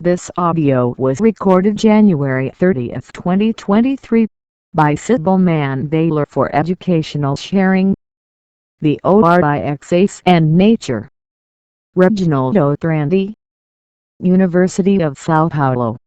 This audio was recorded January 30, 2023, by Sybil Mandler for educational sharing. The Orixás and Nature. Reginaldo Prandi, University of Sao Paulo.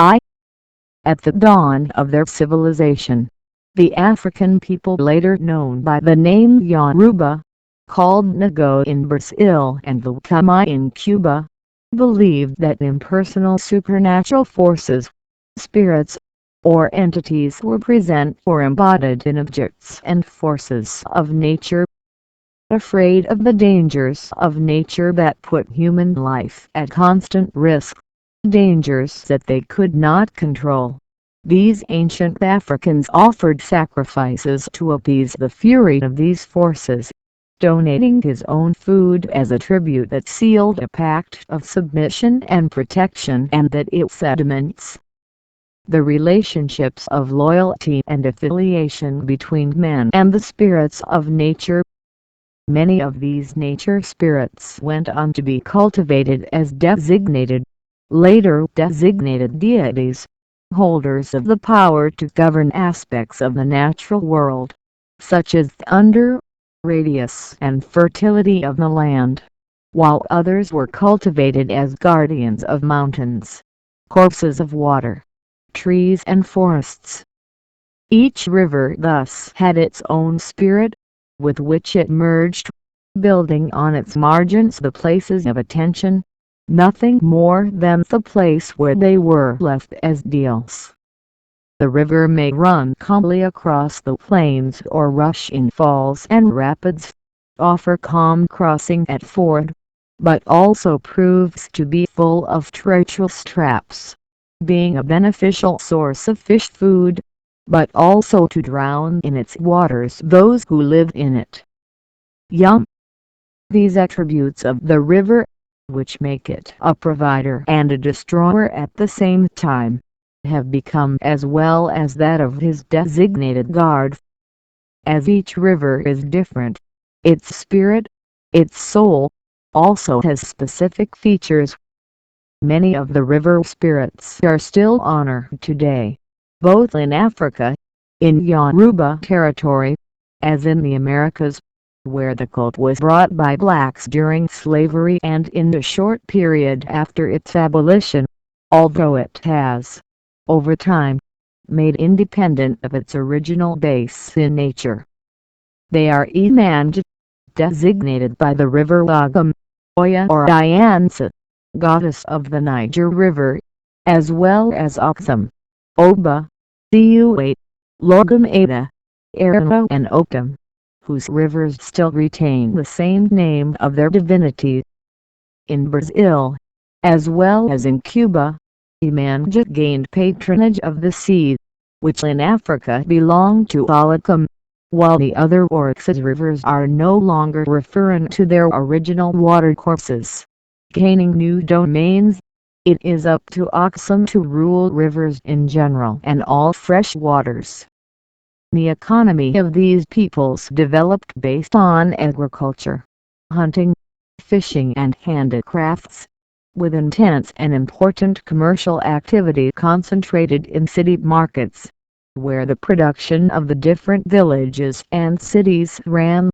At the dawn of their civilization, the African people later known by the name Yoruba, called Nagô in Brazil and Lucumi in Cuba, believed that impersonal supernatural forces, spirits, or entities were present or embodied in objects and forces of nature. Afraid of the dangers of nature that put human life at constant risk, dangers that they could not control, these ancient Africans offered sacrifices to appease the fury of these forces, donating his own food as a tribute that sealed a pact of submission and protection, and that its sediments. The relationships of loyalty and affiliation between men and the spirits of nature. Many of these nature spirits went on to be cultivated as later designated deities, holders of the power to govern aspects of the natural world, such as thunder, radius and fertility of the land, while others were cultivated as guardians of mountains, courses of water, trees and forests. Each river thus had its own spirit, with which it merged, building on its margins the places of attention, nothing more than the place where they were left as deals. The river may run calmly across the plains or rush in falls and rapids, offer calm crossing at ford, but also proves to be full of treacherous traps, being a beneficial source of fish food, but also to drown in its waters those who live in it. These attributes of the river, which make it a provider and a destroyer at the same time, have become as well as that of his designated guard. As each river is different, its spirit, its soul, also has specific features. Many of the river spirits are still honored today, both in Africa, in Yoruba territory, as in the Americas, where the cult was brought by blacks during slavery and in the short period after its abolition, although it has, over time, made independent of its original base in nature. They are embodied, designated by the river Lagom, Oya or Diansa, goddess of the Niger River, as well as Oxum, Oba, Cu8, Logum Ada, Arano and Okum, whose rivers still retain the same name of their divinity. In Brazil, as well as in Cuba, Iemanjá gained patronage of the sea, which in Africa belonged to Lagom, while the other Orixás rivers are no longer referring to their original watercourses, gaining new domains. It is up to Oxum to rule rivers in general and all fresh waters. The economy of these peoples developed based on agriculture, hunting, fishing and handicrafts, with intense and important commercial activity concentrated in city markets, where the production of the different villages and cities ran.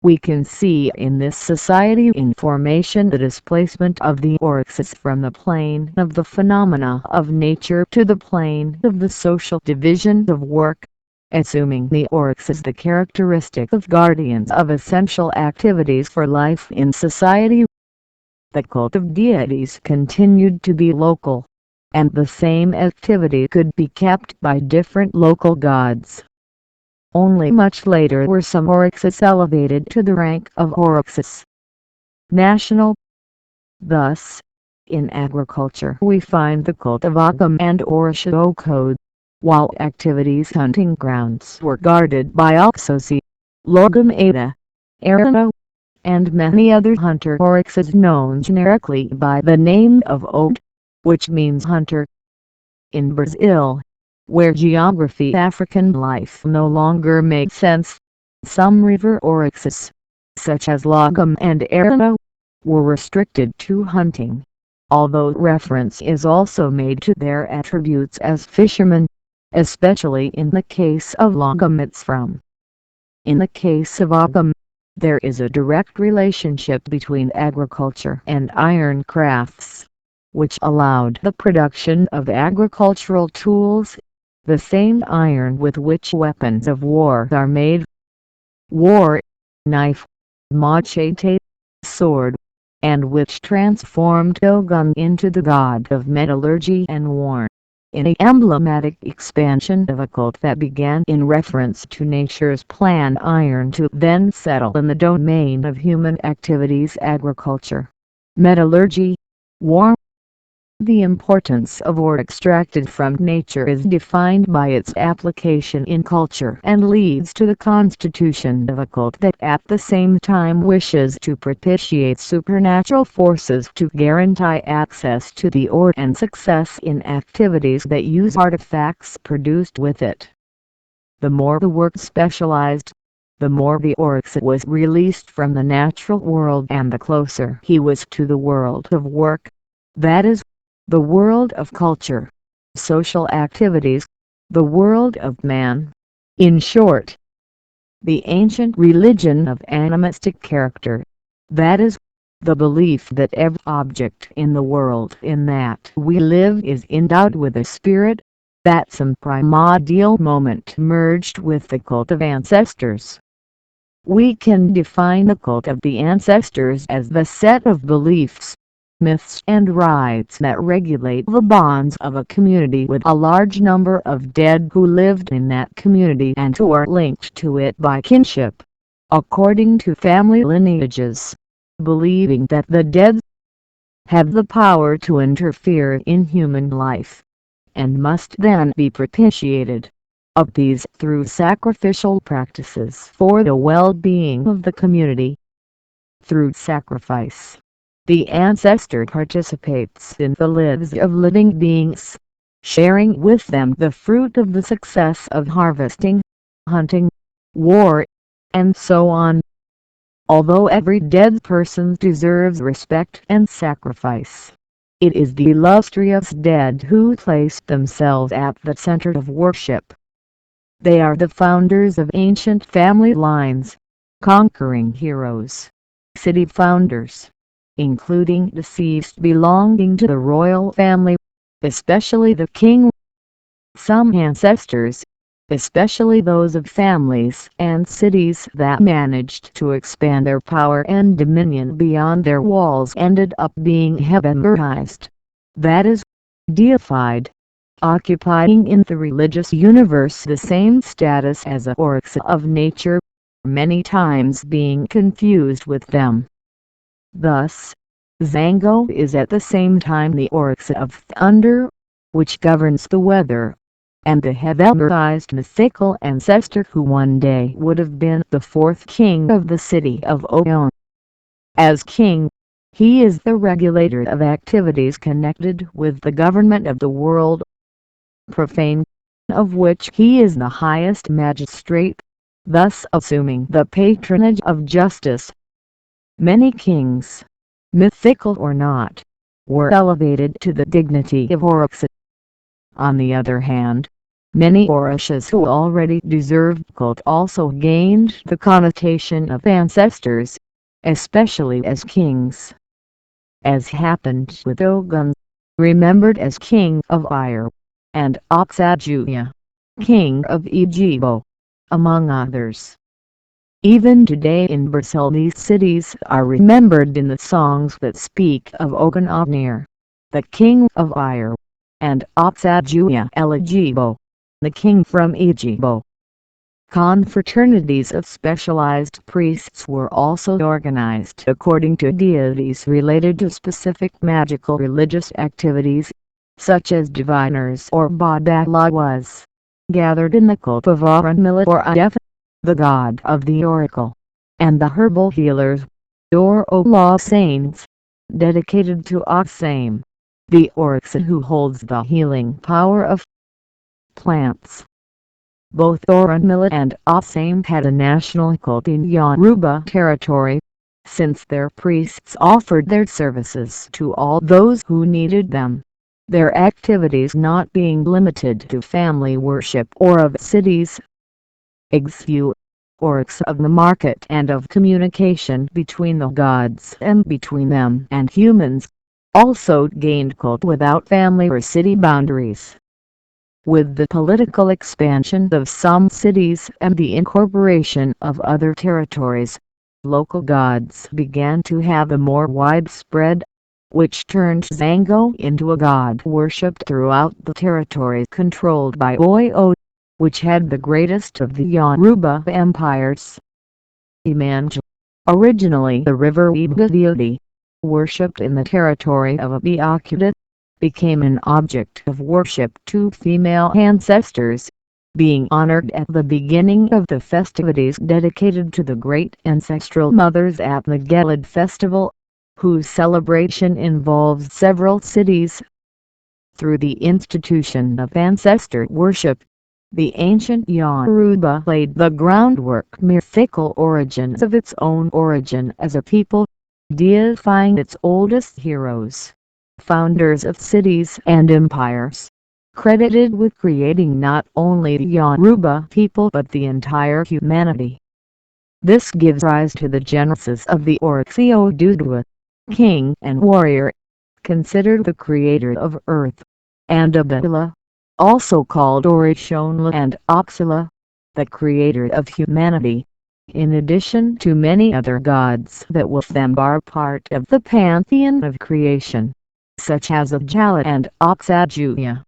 We can see in this society in formation the displacement of the Orixás from the plane of the phenomena of nature to the plane of the social division of work, assuming the Orixás the characteristic of guardians of essential activities for life in society. The cult of deities continued to be local, and the same activity could be kept by different local gods. Only much later were some Orixás elevated to the rank of Orixás national. Thus, in agriculture we find the cult of Okum and Orixás, while activities hunting grounds were guarded by Oxóssi, Logum Ada, Arano, and many other hunter Orixás known generically by the name of Ode, which means hunter. In Brazil, where geography African life no longer makes sense, some river Orixás, such as Lagom and Arano, were restricted to hunting, although reference is also made to their attributes as fishermen, especially in the case of Longomits. In the case of Ogham, there is a direct relationship between agriculture and iron crafts, which allowed the production of agricultural tools, the same iron with which weapons of war are made. War, knife, machete, sword, and which transformed Ogun into the god of metallurgy and war, in an emblematic expansion of a cult that began in reference to nature's plan iron to then settle in the domain of human activities agriculture, metallurgy, war. The importance of ore extracted from nature is defined by its application in culture and leads to the constitution of a cult that at the same time wishes to propitiate supernatural forces to guarantee access to the ore and success in activities that use artifacts produced with it. The more the work specialized, the more the Orixás was released from the natural world and the closer he was to the world of work, that is, the world of culture, social activities, the world of man. In short, the ancient religion of animistic character, that is, the belief that every object in the world in that we live is endowed with a spirit, that some primordial moment merged with the cult of ancestors. We can define the cult of the ancestors as the set of beliefs, myths and rites that regulate the bonds of a community with a large number of dead who lived in that community and who are linked to it by kinship, according to family lineages, believing that the dead have the power to interfere in human life, and must then be propitiated, appeased through sacrificial practices for the well-being of the community. Through sacrifice, the ancestor participates in the lives of living beings, sharing with them the fruit of the success of harvesting, hunting, war, and so on. Although every dead person deserves respect and sacrifice, it is the illustrious dead who place themselves at the center of worship. They are the founders of ancient family lines, conquering heroes, city founders, including deceased belonging to the royal family, especially the king. Some ancestors, especially those of families and cities that managed to expand their power and dominion beyond their walls, ended up being heavenized, that is, deified, occupying in the religious universe the same status as a Orixás of nature, many times being confused with them. Thus, Zango is at the same time the Orixás of thunder, which governs the weather, and the heavenized mythical ancestor who one day would have been the fourth king of the city of Oyon. As king, he is the regulator of activities connected with the government of the world, profane, of which he is the highest magistrate, thus assuming the patronage of justice. Many kings, mythical or not, were elevated to the dignity of Orixás. On the other hand, many Orixás who already deserved cult also gained the connotation of ancestors, especially as kings. As happened with Ogun, remembered as king of Ire, and Oxajuya, king of Ejibo, among others. Even today in Brazil these cities are remembered in the songs that speak of Ogun, the king of Ire, and Oxajuya Elejibo, the king from Ejibo. Confraternities of specialized priests were also organized according to deities related to specific magical religious activities, such as diviners or babalawas, gathered in the cult of Orunmila or Idef, the god of the oracle, and the herbal healers, or Ola saints, dedicated to Oxame, the Orixás who holds the healing power of plants. Both Orunmila and Oxame had a national cult in Yoruba territory, since their priests offered their services to all those who needed them, their activities not being limited to family worship or of cities. Exu, Orix of the market and of communication between the gods and between them and humans, also gained cult without family or city boundaries. With the political expansion of some cities and the incorporation of other territories, local gods began to have a more widespread, which turned Zango into a god worshipped throughout the territories controlled by Oyo, which had the greatest of the Yoruba empires. Imanju, originally the river Iba deity, worshipped in the territory of Abiakuta, became an object of worship to female ancestors, being honored at the beginning of the festivities dedicated to the great ancestral mothers at the Gelid festival, whose celebration involves several cities. Through the institution of ancestor worship, the ancient Yoruba laid the groundwork mythical origins of its own origin as a people, deifying its oldest heroes, founders of cities and empires, credited with creating not only the Yoruba people but the entire humanity. This gives rise to the genesis of the Orixio Dudua, king and warrior, considered the creator of earth, and Abdullah, also called Orishonla and Oxala, the creator of humanity, in addition to many other gods that with them are part of the pantheon of creation, such as Ajala and Oxajuya.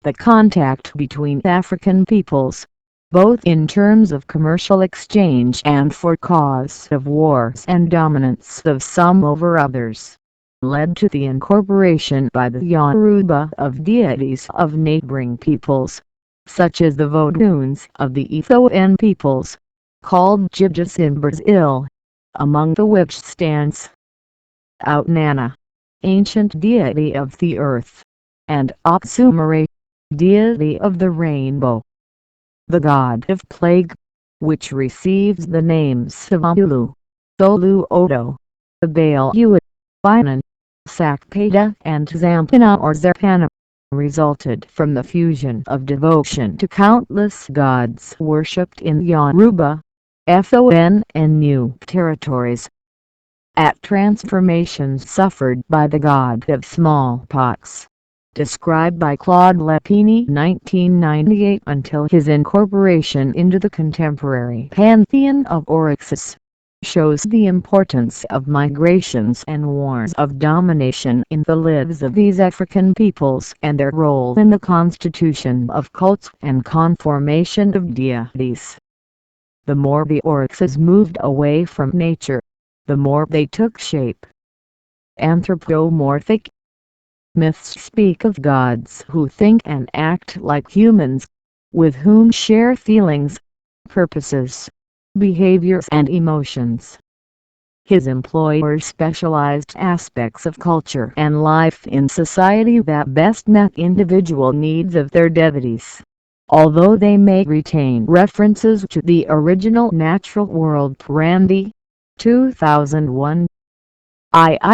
The contact between African peoples, both in terms of commercial exchange and for cause of wars and dominance of some over others, led to the incorporation by the Yoruba of deities of neighboring peoples, such as the Voduns of the Ethiopian peoples, called Jibjas in Brazil, among the which stands Outnana, ancient deity of the earth, and Otsumare, deity of the rainbow. The god of plague, which receives the names of Amulu, Tolu Odo, Baal Uat, Binan, Sakpada and Zampana or Zarpana, resulted from the fusion of devotion to countless gods worshipped in Yoruba, Fon and new territories. At transformations suffered by the god of smallpox, described by Claude Lepine 1998 until his incorporation into the contemporary pantheon of Orixás, shows the importance of migrations and wars of domination in the lives of these African peoples and their role in the constitution of cults and conformation of deities. The more the Orixás moved away from nature, the more they took shape. Anthropomorphic myths speak of gods who think and act like humans, with whom share feelings, purposes, behaviors and emotions. His employers specialized aspects of culture and life in society that best met individual needs of their deities, although they may retain references to the original natural world. Prandi, 2001.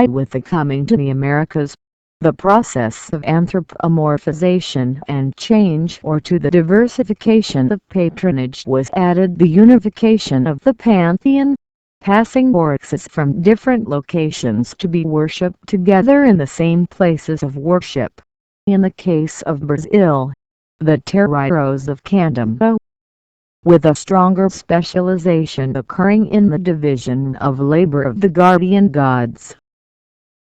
With the coming to the Americas, the process of anthropomorphization and change or to the diversification of patronage was added the unification of the pantheon, passing Orixás from different locations to be worshipped together in the same places of worship. In the case of Brazil, the terreiros of Candomblé, with a stronger specialization occurring in the division of labor of the guardian gods.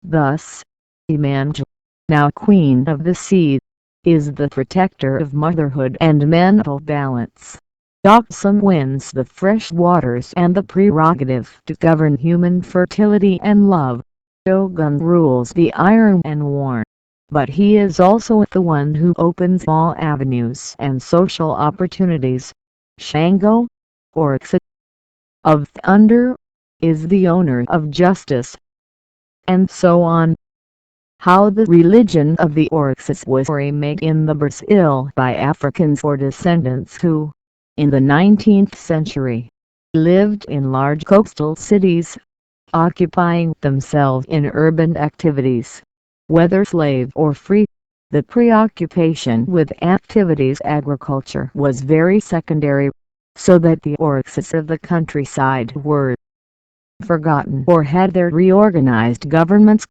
Thus, Imanju, now queen of the sea, is the protector of motherhood and mental balance. Oxum wins the fresh waters and the prerogative to govern human fertility and love. Shogun rules the iron and war, but he is also the one who opens all avenues and social opportunities. Shango, Orixás of thunder, is the owner of justice, and so on. How the religion of the Orixás was remade in the Brazil by Africans or descendants who, in the 19th century, lived in large coastal cities, occupying themselves in urban activities, whether slave or free. The preoccupation with activities agriculture was very secondary, so that the Orixás of the countryside were forgotten or had their reorganized governments.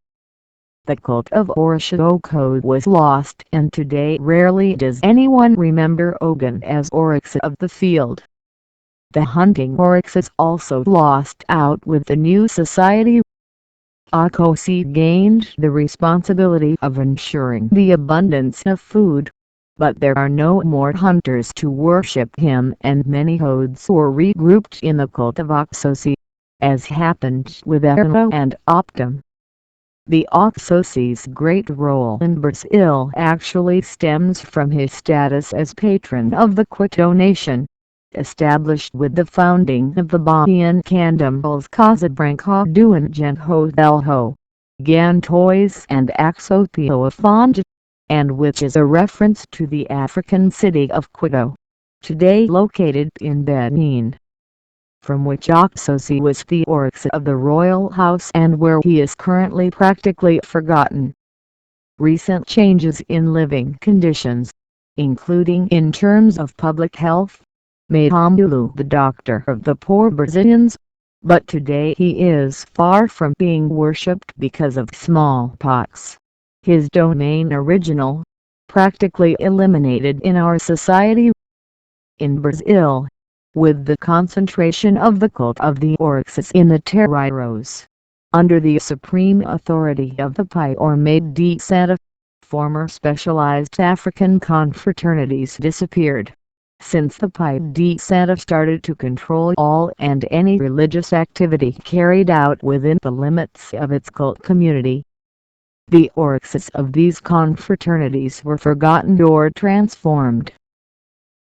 The cult of Orixás was lost, and today rarely does anyone remember Ogun as Orixá of the field. The hunting Orixás also lost out with the new society. Akosi gained the responsibility of ensuring the abundance of food, but there are no more hunters to worship him, and many Hods were regrouped in the cult of Oxosi, as happened with Ero and Optum. The Oxosi's great role in Brazil actually stems from his status as patron of the Quito nation, established with the founding of the Bahian Candombles Casabranca do Engenho Elho, Gantois and Axopio Afonde, and which is a reference to the African city of Quito, today located in Benin, from which Oxosi was the Orixá of the royal house and where he is currently practically forgotten. Recent changes in living conditions, including in terms of public health, made Hamulu the doctor of the poor Brazilians, but today he is far from being worshipped because of smallpox, his domain original, practically eliminated in our society. In Brazil, with the concentration of the cult of the Orixás in the Terreiros, under the supreme authority of the Pai or Maid de Santa, former specialized African confraternities disappeared, since the Pai de Santa started to control all and any religious activity carried out within the limits of its cult community. The Orixás of these confraternities were forgotten or transformed.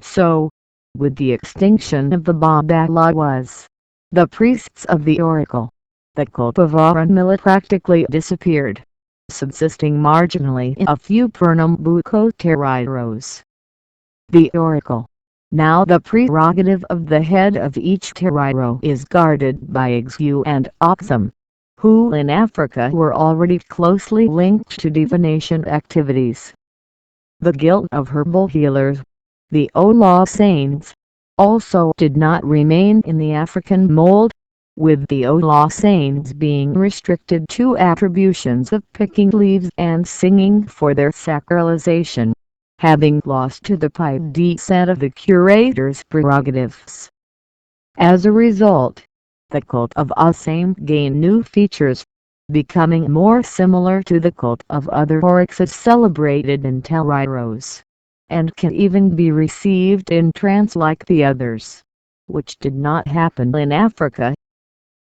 So, with the extinction of the Babalawas, the priests of the oracle, the cult of Orunmila practically disappeared, subsisting marginally in a few Pernambuco terreiros. The oracle, now the prerogative of the head of each terreiro, is guarded by Exu and Opsum, who in Africa were already closely linked to divination activities. The guild of herbal healers, the Ola Saints, also did not remain in the African mold, with the Ola Saints being restricted to attributions of picking leaves and singing for their sacralization, having lost to the Pai de Santa the curator's prerogatives. As a result, the cult of Asame gained new features, becoming more similar to the cult of other Orixás celebrated in terreiros, and can even be received in trance like the others, which did not happen in Africa.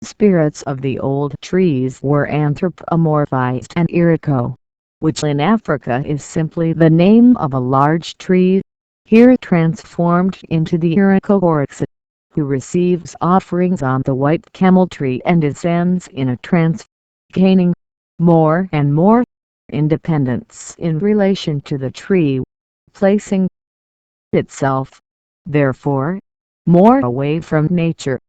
Spirits of the old trees were anthropomorphized, and Iriko, which in Africa is simply the name of a large tree, here transformed into the Iriko Orixá, who receives offerings on the white camel tree and ascends in a trance, gaining more and more independence in relation to the tree, placing itself, therefore, more away from nature.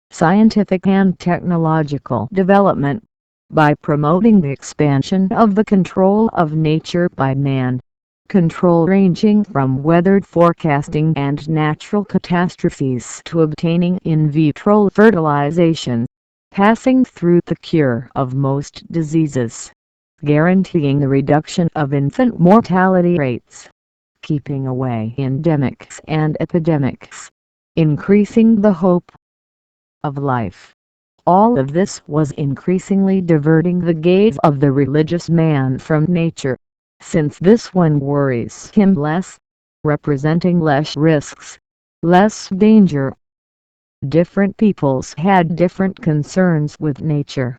Scientific and technological development, by promoting the expansion of the control of nature by man, control ranging from weather forecasting and natural catastrophes to obtaining in vitro fertilization, passing through the cure of most diseases, guaranteeing the reduction of infant mortality rates, keeping away endemics and epidemics, increasing the hope of life. All of this was increasingly diverting the gaze of the religious man from nature, since this one worries him less, representing less risks, less danger. Different peoples had different concerns with nature.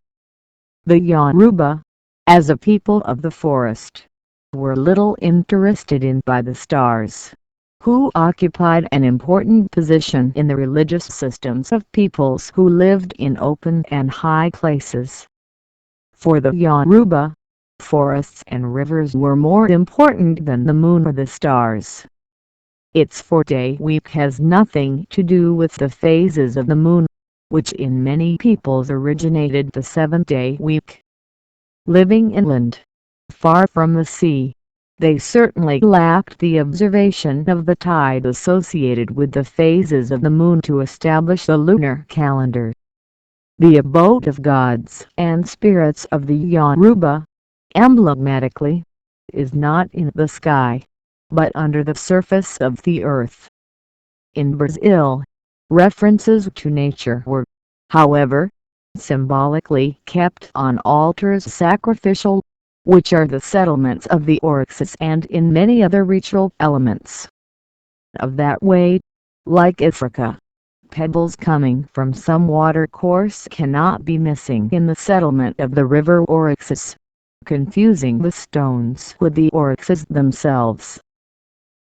The Yoruba, as a people of the forest, were little interested in by the stars, who occupied an important position in the religious systems of peoples who lived in open and high places. For the Yoruba, forests and rivers were more important than the moon or the stars. Its 4-day week has nothing to do with the phases of the moon, which in many peoples originated the seventh-day week. Living inland, far from the sea, they certainly lacked the observation of the tide associated with the phases of the moon to establish the lunar calendar. The abode of gods and spirits of the Yoruba, emblematically, is not in the sky, but under the surface of the earth. In Brazil, references to nature were, however, symbolically kept on altars sacrificial, which are the settlements of the Orixás, and in many other ritual elements. Of that way, like Africa, pebbles coming from some watercourse cannot be missing in the settlement of the river Orixás, confusing the stones with the Orixás themselves.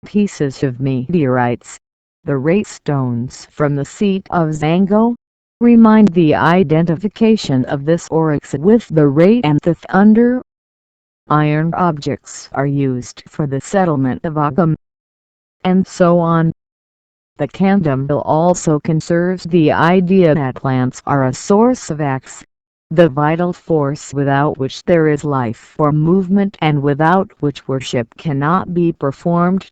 Pieces of meteorites, the rate stones from the seat of Nagô, remind the identification of this Orixá with the rate and the thunder. Iron objects are used for the settlement of Agam, and so on. The candomblé also conserves the idea that plants are a source of X, the vital force without which there is life or movement and without which worship cannot be performed.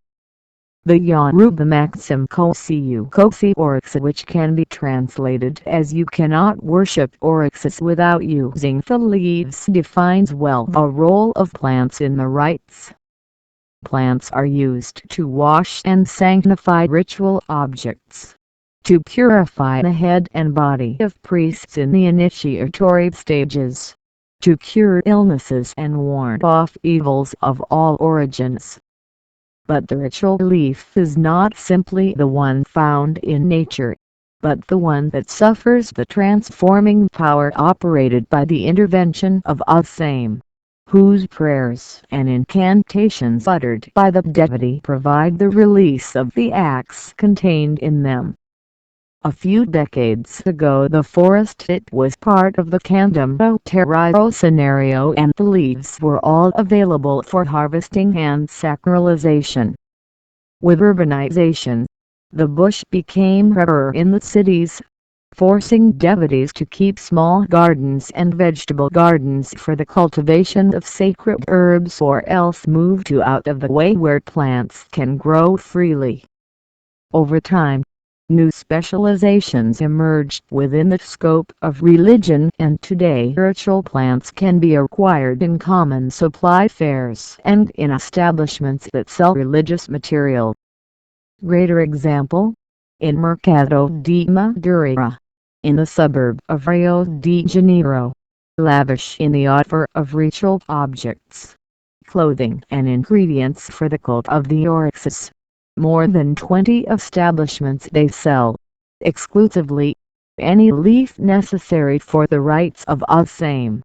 The Yoruba maxim Kosi Orixá, which can be translated as you cannot worship Orixás without using the leaves, defines well the role of plants in the rites. Plants are used to wash and sanctify ritual objects, to purify the head and body of priests in the initiatory stages, to cure illnesses and ward off evils of all origins. But the ritual leaf is not simply the one found in nature, but the one that suffers the transforming power operated by the intervention of a same, whose prayers and incantations uttered by the devotee provide the release of the acts contained in them. A few decades ago the forest pit was part of the candomblé terreiro scenario, and the leaves were all available for harvesting and sacralization. With urbanization, the bush became rarer in the cities, forcing devotees to keep small gardens and vegetable gardens for the cultivation of sacred herbs, or else move to out of the way where plants can grow freely. Over time, new specializations emerged within the scope of religion, and today ritual plants can be acquired in common supply fairs and in establishments that sell religious material. Greater example, in Mercado de Madureira, in the suburb of Rio de Janeiro, lavish in the offer of ritual objects, clothing and ingredients for the cult of the Orixás. More than 20 establishments they sell, exclusively, any leaf necessary for the rites of a same.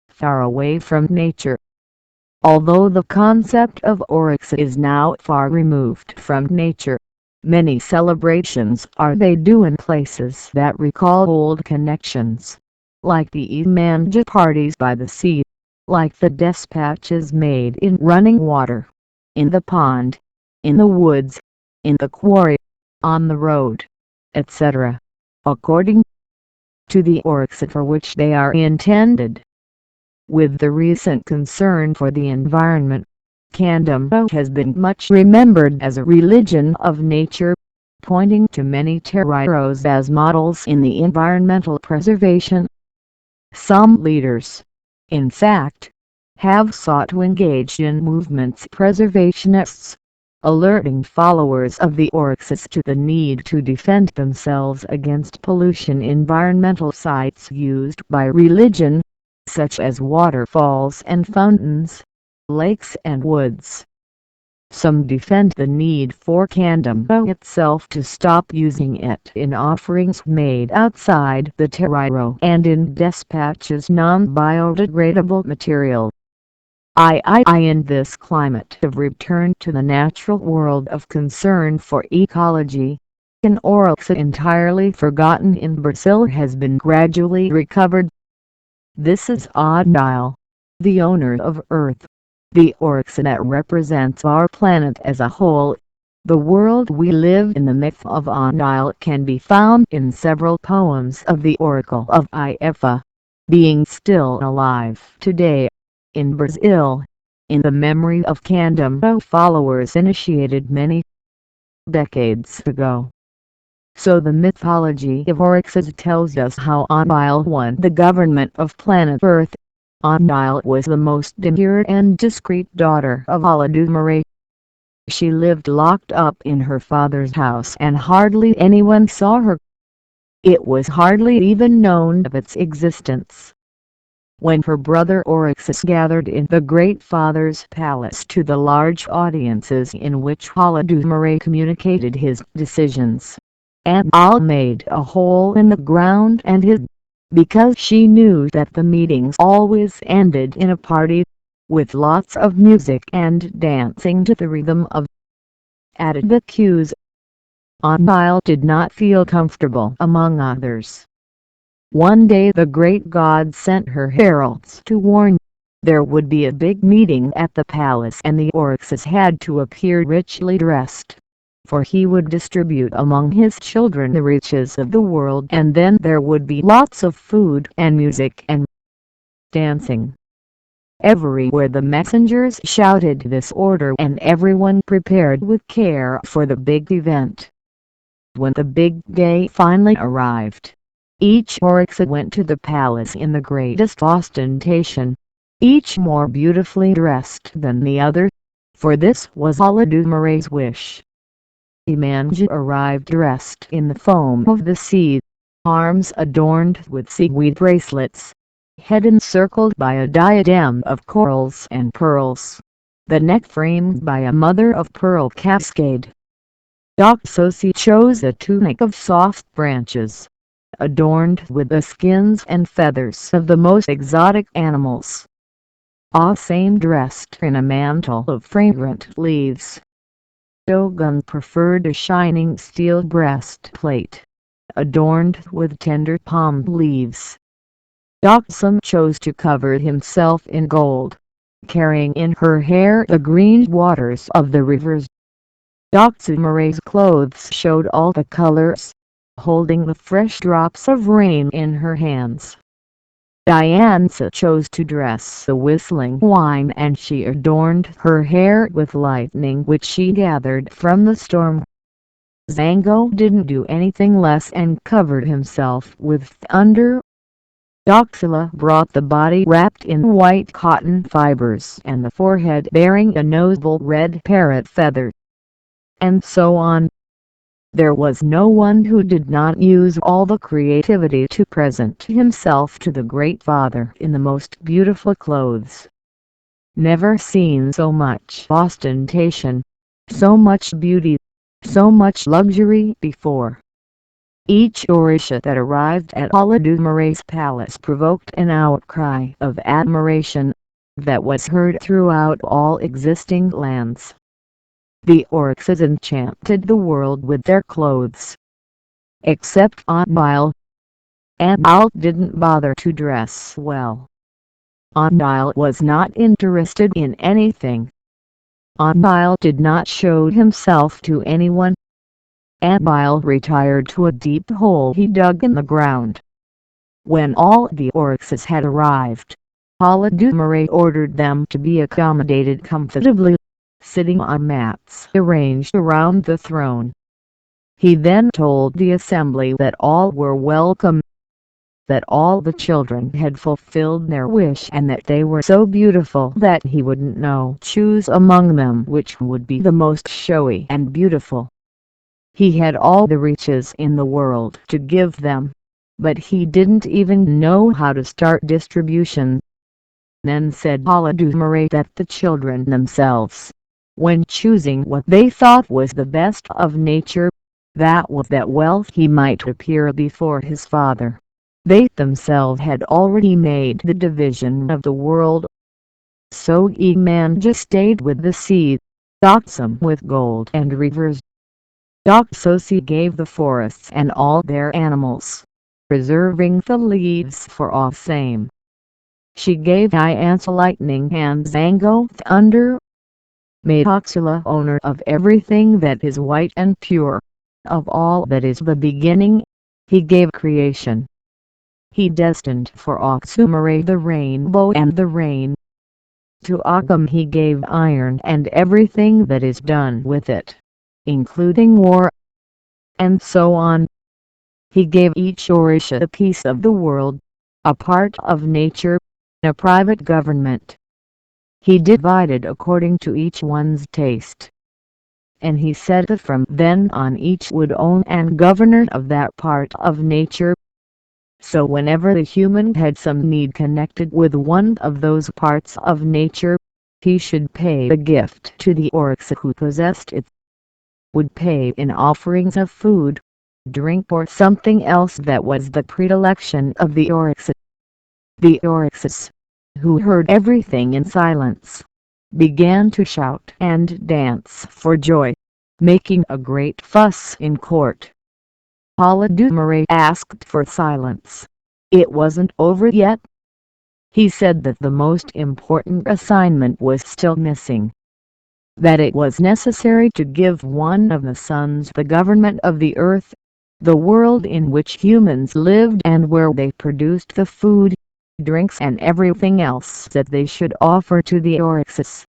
Far away from nature. Although the concept of Orixás is now far removed from nature, many celebrations are they do in places that recall old connections, like the Imanja parties by the sea, like the dispatches made in running water, in the pond, in the woods, in the quarry, on the road, etc., according to the Orixás for which they are intended. With the recent concern for the environment, candomblé has been much remembered as a religion of nature, pointing to many terreiros as models in the environmental preservation. Some leaders, in fact, have sought to engage in movements preservationists, alerting followers of the Orixás to the need to defend themselves against pollution. Environmental sites used by religion, such as waterfalls and fountains, lakes and woods. Some defend the need for candomblé itself to stop using it in offerings made outside the terreiro and in dispatches non-biodegradable material. In this climate of return to the natural world of concern for ecology, an Orixá entirely forgotten in Brazil has been gradually recovered. This is Odile, the owner of Earth, the Orixá that represents our planet as a whole. The world we live in. The myth of Andile can be found in several poems of the Oracle of Ifa, being still alive today. In Brazil, in the memory of Candomblé followers initiated many decades ago. So the mythology of Orixás tells us how Andile won the government of planet Earth. Andile was the most demure and discreet daughter of Olodumare. She lived locked up in her father's house and hardly anyone saw her. It was hardly even known of its existence. When her brother Orixás gathered in the Great Father's palace to the large audiences in which Olodumare communicated his decisions, Andile made a hole in the ground and hid, because she knew that the meetings always ended in a party, with lots of music and dancing to the rhythm of added the cues. Andile did not feel comfortable among others. One day the great god sent her heralds to warn there would be a big meeting at the palace and the Orixás had to appear richly dressed, for he would distribute among his children the riches of the world, and then there would be lots of food and music and dancing. Everywhere the messengers shouted this order and everyone prepared with care for the big event. When the big day finally arrived, each Orixás went to the palace in the greatest ostentation, each more beautifully dressed than the other, for this was Olodumare's wish. Imanja arrived dressed in the foam of the sea, arms adorned with seaweed bracelets, head encircled by a diadem of corals and pearls, the neck framed by a mother-of-pearl cascade. Doxosi chose a tunic of soft branches, adorned with the skins and feathers of the most exotic animals. Asame dressed in a mantle of fragrant leaves. Dogon preferred a shining steel breastplate, adorned with tender palm leaves. Doxum chose to cover himself in gold, carrying in her hair the green waters of the rivers. Doxumare's clothes showed all the colors, holding the fresh drops of rain in her hands. Diansa chose to dress the whistling wine and she adorned her hair with lightning which she gathered from the storm. Zango didn't do anything less and covered himself with thunder. Doxila brought the body wrapped in white cotton fibers and the forehead bearing a noble red parrot feather. And so on. There was no one who did not use all the creativity to present himself to the Great Father in the most beautiful clothes. Never seen so much ostentation, so much beauty, so much luxury before. Each Orisha that arrived at Olodumare's palace provoked an outcry of admiration that was heard throughout all existing lands. The Orixás enchanted the world with their clothes. Except Andile. Andile didn't bother to dress well. Andile was not interested in anything. Andile did not show himself to anyone. Andile retired to a deep hole he dug in the ground. When all the Orixás had arrived, Olodumare ordered them to be accommodated comfortably, sitting on mats arranged around the throne. He then told the assembly that all were welcome, that all the children had fulfilled their wish and that they were so beautiful that he wouldn't know choose among them which would be the most showy and beautiful. He had all the riches in the world to give them, but he didn't even know how to start distribution. Then said Olodumare that the children themselves, when choosing what they thought was the best of nature, that with that wealth he might appear before his father. They themselves had already made the division of the world. So Imanja stayed with the sea, Doxum with gold and rivers. Doxosi gave the forests and all their animals, preserving the leaves for Asame. She gave Iansa lightning and Zango thunder. made Oxula owner of everything that is white and pure, of all that is the beginning. He gave creation. He destined for Oxumare the rainbow and the rain. To Occam he gave iron and everything that is done with it, including war, and so on. He gave each Orixá a piece of the world, a part of nature, a private government. He divided according to each one's taste. And he said that from then on each would own and govern of that part of nature. So whenever the human had some need connected with one of those parts of nature, he should pay a gift to the Orixá who possessed it, would pay in offerings of food, drink or something else that was the predilection of the Orixá. The Orixás, who heard everything in silence, began to shout and dance for joy, making a great fuss in court. Paladumare asked for silence. It wasn't over yet. He said that the most important assignment was still missing. That it was necessary to give one of the sons the government of the earth, the world in which humans lived and where they produced the food, drinks and everything else that they should offer to the Orixás.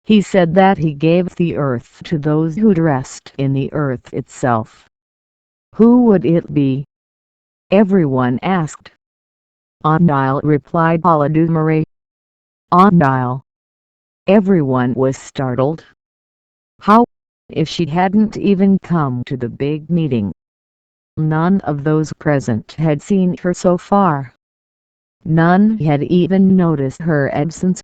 He said that he gave the earth to those who rest in the earth itself. Who would it be? Everyone asked. Ondile, replied Paladumare. Ondile. Everyone was startled. How? If she hadn't even come to the big meeting. None of those present had seen her so far. None had even noticed her absence.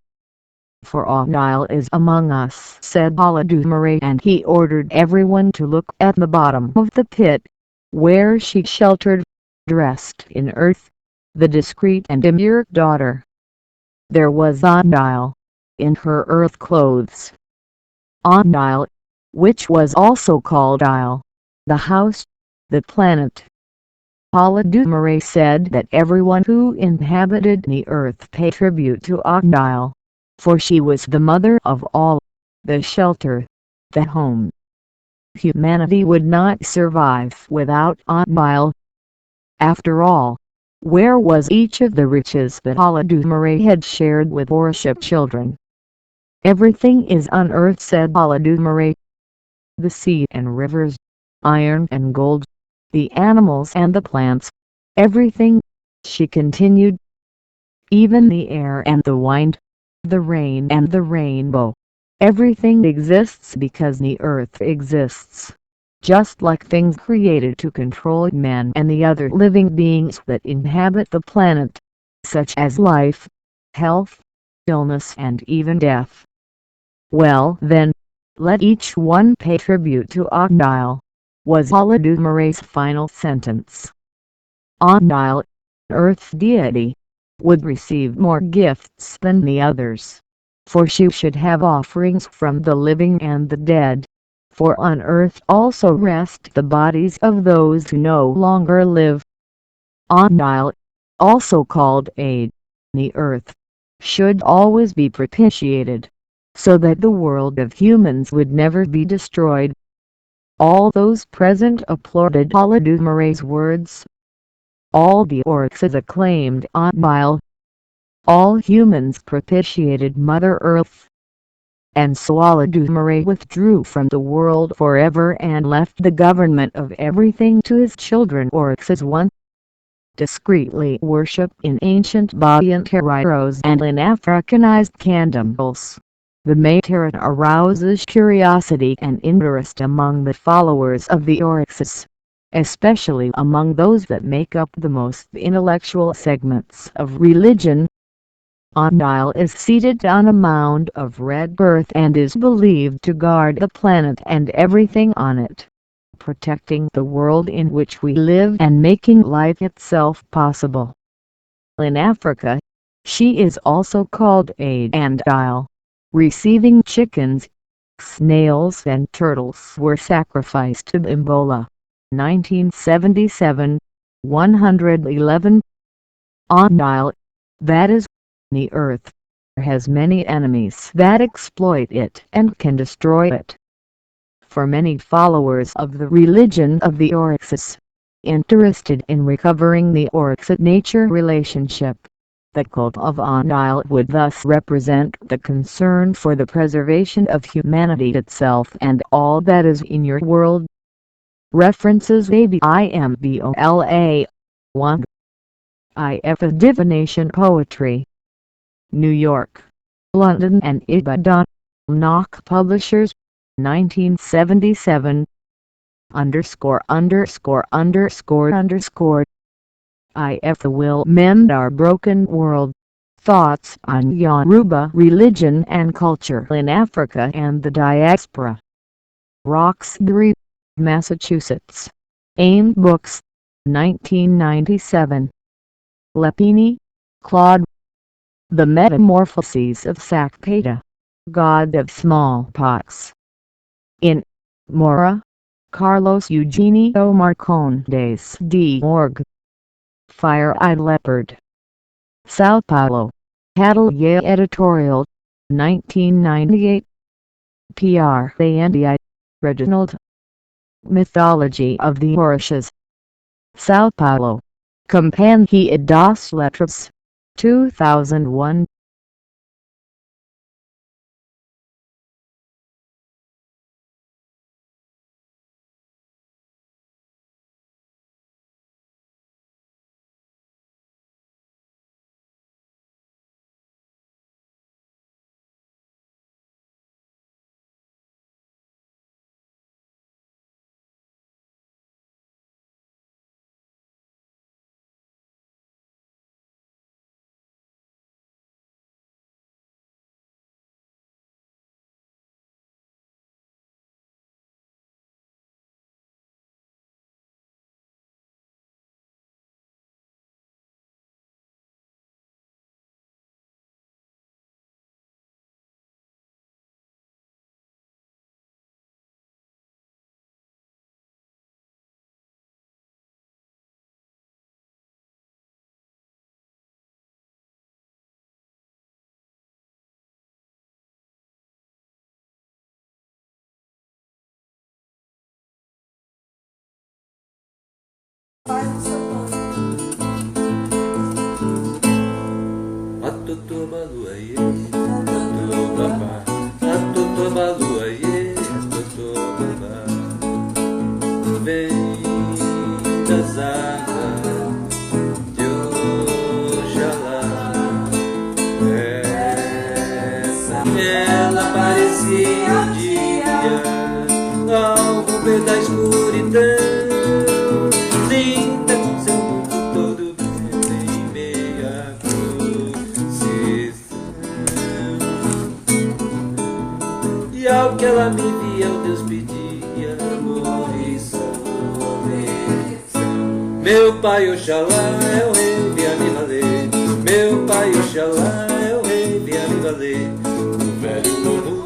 For Ondile is among us, said Paladumare, and he ordered everyone to look at the bottom of the pit, where she sheltered, dressed in earth, the discreet and demure daughter. There was Ondile, in her earth clothes. Ondile, which was also called Isle, the house, the planet. Paladumare said that everyone who inhabited the earth pay tribute to Ondile, for she was the mother of all, the shelter, the home. Humanity would not survive without Ondile. After all, where was each of the riches that Paladumare had shared with Orixá children? Everything is on earth, said Paladumare. The sea and rivers, iron and gold, the animals and the plants, everything, she continued. Even the air and the wind, the rain and the rainbow, everything exists because the earth exists. Just like things created to control man and the other living beings that inhabit the planet, such as life, health, illness and even death. Well then, let each one pay tribute to Ondile, was Paladumare's final sentence. Ondile, Earth deity, would receive more gifts than the others, for she should have offerings from the living and the dead. For on earth also rest the bodies of those who no longer live. Ondile, also called Aid, the earth, should always be propitiated, so that the world of humans would never be destroyed. All those present applauded Paladumare's words. All the Orixás acclaimed Ondile. All humans propitiated Mother Earth. And so Paladumare withdrew from the world forever and left the government of everything to his children Orixás once discreetly worshipped in ancient Bahian heroes and in Africanized candombles. The matter arouses curiosity and interest among the followers of the Orixás, especially among those that make up the most intellectual segments of religion. Ondile is seated on a mound of red earth and is believed to guard the planet and everything on it, protecting the world in which we live and making life itself possible. In Africa, she is also called Aid and Isle. Receiving chickens, snails and turtles were sacrificed to Mbola. 1977, 111. Ondile, that is, the earth, has many enemies that exploit it and can destroy it. For many followers of the religion of the Orixás, interested in recovering the Orixá-nature relationship, the cult of Anile would thus represent the concern for the preservation of humanity itself and all that is in your world. References ABIMBOLA 1. IF Divination Poetry. New York, London and Ibadan, Knock Publishers, 1977. ______. If the will mend our broken world. Thoughts on Yoruba religion and culture in Africa and the diaspora. Roxbury, Massachusetts. AIM Books, 1997. Lepini, Claude. The Metamorphoses of Sakpata, God of Smallpox. In Mora, Carlos Eugenio Marcondes de Org. Fire-Eyed Leopard. Sao Paulo, Atelier Editorial, 1998. Prandi, Reginaldo. Mythology of the Orixás. Sao Paulo, Companhia das Letras, 2001. Vem das águas de Oxalá. Ela parecia um dia ao romper da escuridão, linda com seu mundo todo em meio à procissão. E ao que ela me via, o Deus pedia amor e salvação. Meu pai Oxalá é o rei, venha me valer. Meu pai Oxalá é o rei, venha me valer. O velho Lomu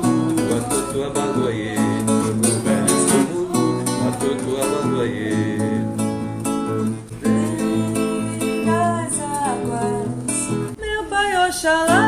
matou tua baluaie. O velho Lomu matou tua baluaie. Vem das águas, meu pai Oxalá.